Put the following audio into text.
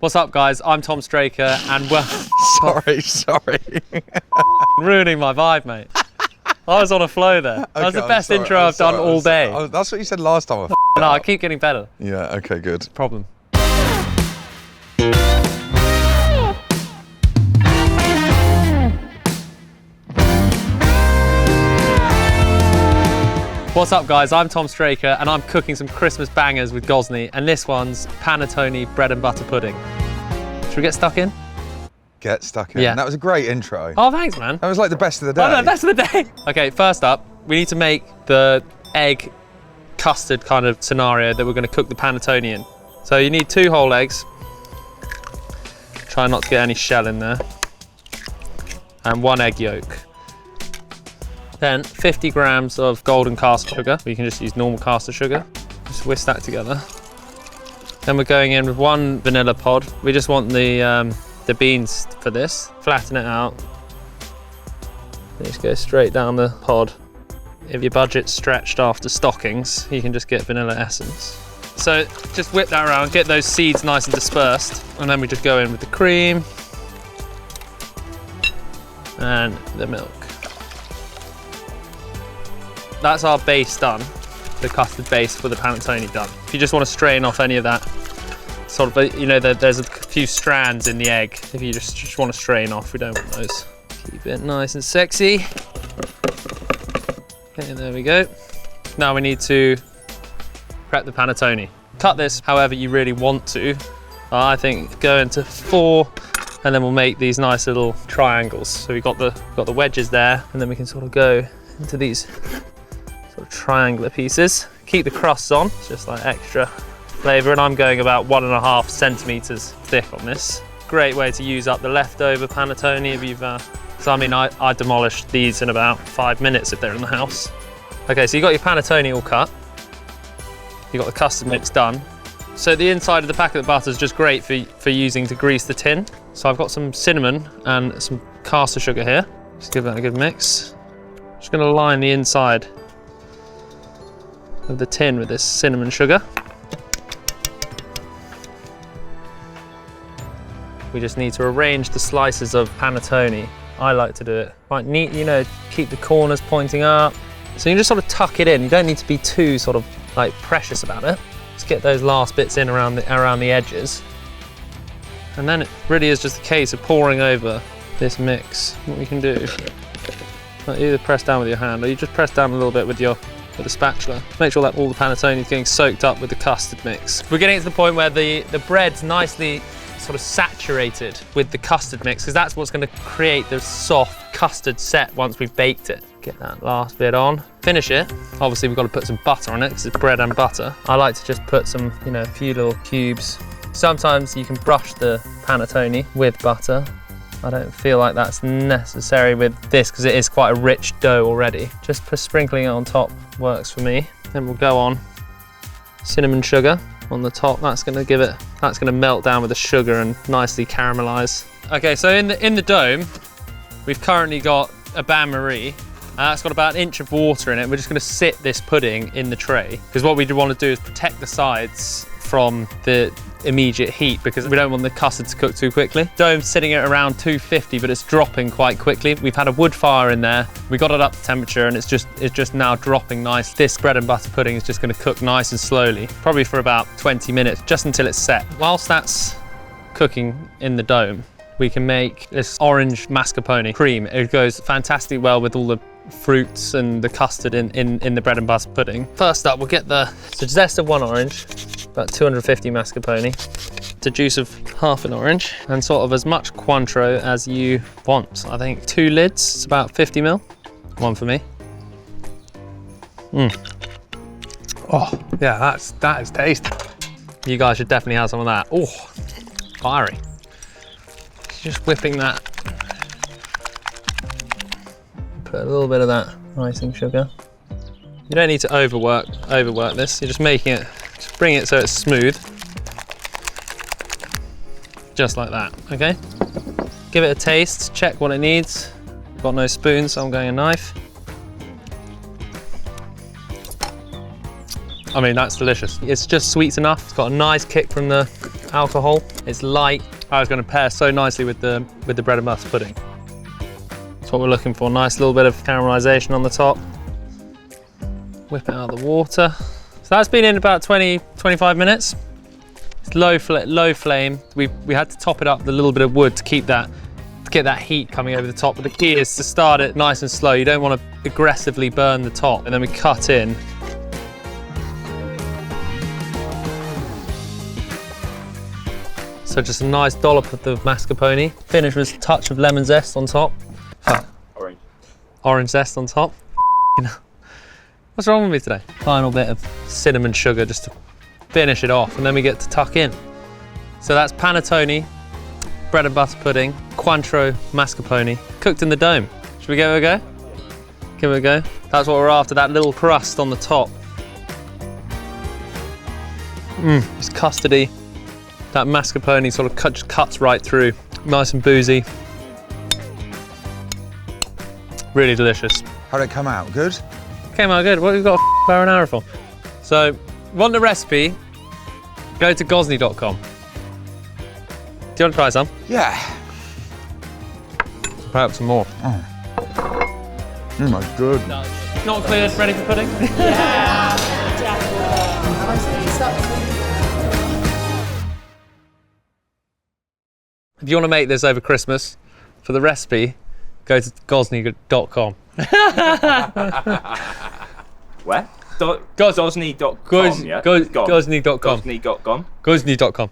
What's up, guys? I'm Tom Straker, and well... Sorry. Ruining my vibe, mate. I was on a flow there. That was the best intro I've done all day. That's what you said last time. No, I keep getting better. Yeah, okay, good. Problem. What's up, guys? I'm Tom Straker, and I'm cooking some Christmas bangers with Gozney, and this one's Panettone bread and butter pudding. Should we get stuck in? Get stuck in. Yeah. That was a great intro. Oh, thanks, man. That was like the best of the day. Oh, no, best of the day. Okay, first up, we need to make the egg custard kind of scenario that we're going to cook the panettone in. So you need 2 whole eggs. Try not to get any shell in there. And 1 egg yolk. Then 50 grams of golden caster sugar. You can just use normal caster sugar. Just whisk that together. Then we're going in with 1 vanilla pod. We just want the beans for this. Flatten it out. Just go straight down the pod. If your budget's stretched after stockings, you can just get vanilla essence. So just whip that around, get those seeds nice and dispersed, and then we just go in with the cream and the milk. That's our base done, the custard base for the panettone done. If you just want to strain off any of that, sort of, you know, there's a few strands in the egg. If you just want to strain off, we don't want those. Keep it nice and sexy. Okay, there we go. Now we need to prep the panettone. Cut this however you really want to. I think go into 4, and then we'll make these nice little triangles. So we've got the wedges there, and then we can sort of go into these triangular pieces. Keep the crusts on, just like extra flavour, and I'm going about 1.5 centimetres thick on this. Great way to use up the leftover panettone if you've, so I mean I demolished these in about 5 minutes if they're in the house. Okay, so you got your panettone all cut, you got the custard mix done. So the inside of the packet of butter is just great for using to grease the tin. So I've got some cinnamon and some caster sugar here. Just give that a good mix. Just going to line the inside of the tin with this cinnamon sugar. We just need to arrange the slices of panettone. I like to do it quite neat, you know, keep the corners pointing up. So you can just sort of tuck it in. You don't need to be too sort of like precious about it. Just get those last bits in around the edges. And then it really is just a case of pouring over this mix. What we can do, like either press down with your hand, or you just press down a little bit with the spatula. Make sure that all the panettone is getting soaked up with the custard mix. We're getting to the point where the bread's nicely sort of saturated with the custard mix, because that's what's going to create the soft custard set once we've baked it. Get that last bit on. Finish it. Obviously we've got to put some butter on it because it's bread and butter. I like to just put some, you know, a few little cubes. Sometimes you can brush the panettone with butter. I don't feel like that's necessary with this because it is quite a rich dough already. Just sprinkling it on top works for me. Then we'll go on cinnamon sugar on the top. That's going to melt down with the sugar and nicely caramelize. Okay, so in the dome, we've currently got a bain-marie. It's got about 1 inch of water in it. We're just going to sit this pudding in the tray because what we want to do is protect the sides from the immediate heat because we don't want the custard to cook too quickly. Dome's sitting at around 250, but it's dropping quite quickly. We've had a wood fire in there. We got it up to temperature and it's just now dropping nice. This bread and butter pudding is just going to cook nice and slowly, probably for about 20 minutes, just until it's set. Whilst that's cooking in the dome, we can make this orange mascarpone cream. It goes fantastically well with all the fruits and the custard in the bread and butter pudding. First up, we'll get the zest of 1 orange, about 250 mascarpone, the juice of half an orange, and sort of as much Cointreau as you want. I think 2 lids, it's about 50 ml. 1 for me. Oh, yeah, that is tasty. You guys should definitely have some of that. Oh, fiery. Just whipping that. Put a little bit of that icing sugar. You don't need to overwork this. You're just making it, just bring it so it's smooth. Just like that, okay? Give it a taste, check what it needs. Got no spoon, so I'm going a knife. I mean, that's delicious. It's just sweet enough. It's got a nice kick from the alcohol. It's light. Oh, it's going to pair so nicely with the bread and butter pudding. That's what we're looking for. Nice little bit of caramelisation on the top. Whip it out of the water. So that's been in about 20-25 minutes. It's low flame. We had to top it up with a little bit of wood to keep that, to get that heat coming over the top. But the key is to start it nice and slow. You don't want to aggressively burn the top. And then we cut in. So just a nice dollop of the mascarpone. Finish with a touch of lemon zest on top. Orange. Orange zest on top. What's wrong with me today? Final bit of cinnamon sugar just to finish it off, and then we get to tuck in. So that's panettone, bread and butter pudding, Cointreau mascarpone, cooked in the dome. Should we give it a go? Give it a go. That's what we're after, that little crust on the top. It's custardy. That mascarpone sort of cuts right through. Nice and boozy. Really delicious. How'd it come out? Good? Came out good. What have we got a hour and hour for? So, want the recipe? Go to Gozney.com. Do you want to try some? Yeah. Perhaps some more. Oh my god. Not cleared, ready for pudding? If you want to make this over Christmas, for the recipe, go to Gozney.com. Where? Gozney.com, yeah? Gozney.com. Gozney.com. Gozney.com.